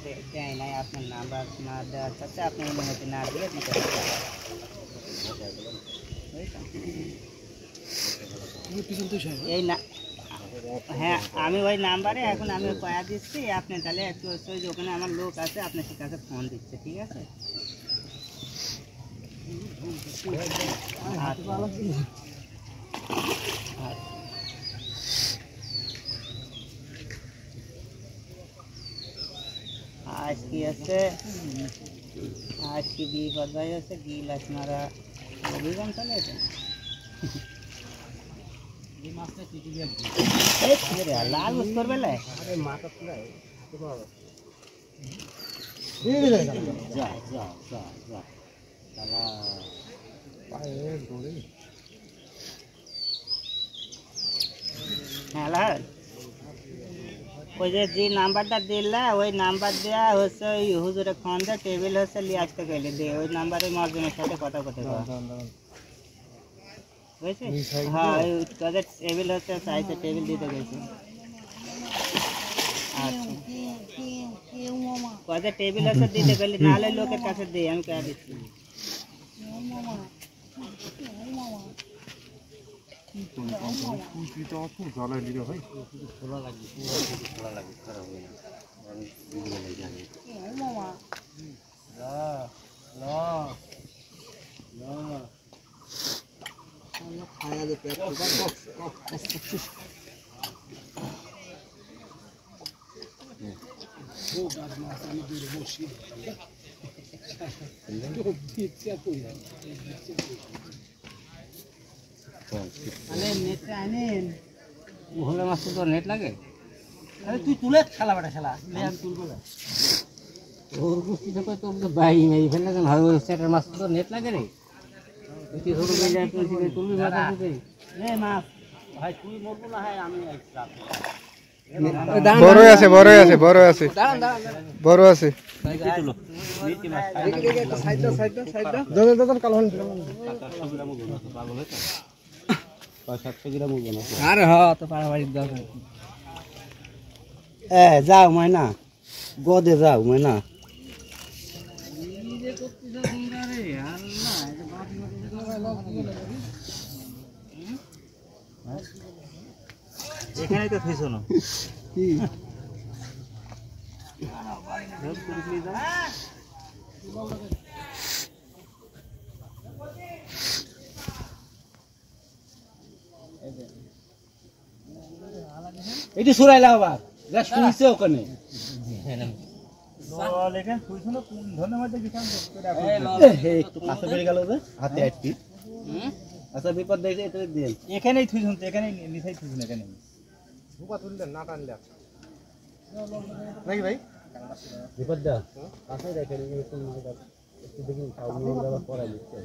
দেয় নাই, আপনার নাম্বার না দেওয়ার সাথে আপনি অনুমতি না দিয়ে দিতে পারেন। এই না, হ্যাঁ আমি ওই নাম্বারে এখন আমি কয়া দিচ্ছি, আপনি তাহলে একটু ওখানে আমার লোক আছে আপনার কাছে ফোন দিচ্ছে, ঠিক আছে? आज की ऐसे आज की भी बदलाई ऐसे गिलास मारा भी कम चले थे ये मास्टर चीज़ भी एक मेरे लाल उस पर बेला है अरे माता पूरा है जा जा जा जा चला पाए गोली हेलो ওই যে নাম্বারটা দিলা ওই নাম্বার দেয়া হচ্ছে ওই হুজুরে ফোন দে টেবিল হচ্ছে নিয়ে আসতে গেলে দে ওই নাম্বারে মর্জনের সাথে কথা বলতে বুঝেছি। হ্যাঁ ওই কাজে টেবিল হচ্ছে চাইতে টেবিল দিতে গেছে। আচ্ছা কাজে টেবিল হচ্ছে দিতে গেলে নাহলে লোকের কাছে দে আমি কে দিচ্ছি ভোলা মাছ তো নেট লাগে আরে তুই তুলে খেলা বেটা খেলা আমি তুলবো না ওর কুস্তি থেকে তো বাই নাই ফেলে না ভালো সেটার মাছ তো নেট লাগে রে তুই ছোট গাই যায় তুই তুলবি মাছ আছে রে মাছ ভাই তুই মরবো না হয় আমি বড় আছে বড় আছে বড় আছে বড় আছে তুলো মিটি মাছ একটা সাইডটা সাইডটা সাইডটা দাদা দাদা কালো হন পাগল হয়েছে 500 গ্রাম হবে না আরে হ্যাঁ তো পাড়াবাড়ির দাও এ যাও মাইনা গদে যাও মাইনা এখানে তো ফেসো না কি এটি সুরাইলা আবার যা শুইছে ওখানে লল এখানে শুইছো না কোন ধন্যবাদ দিছাম একটু কাছে বেরিয়ে গেল যে হাতে আটটি আচ্ছা বিপদ দেখে এটা দেন এখানেই থুইছুন তো এখানেই নিছাই থুইছুন এখানে সুপা তুললেন না টানলে নাকি ভাই বিপদ দা কাছে দেখে কোন মাছ একটু দেখি খাওয়া দাওয়া করা দিচ্ছে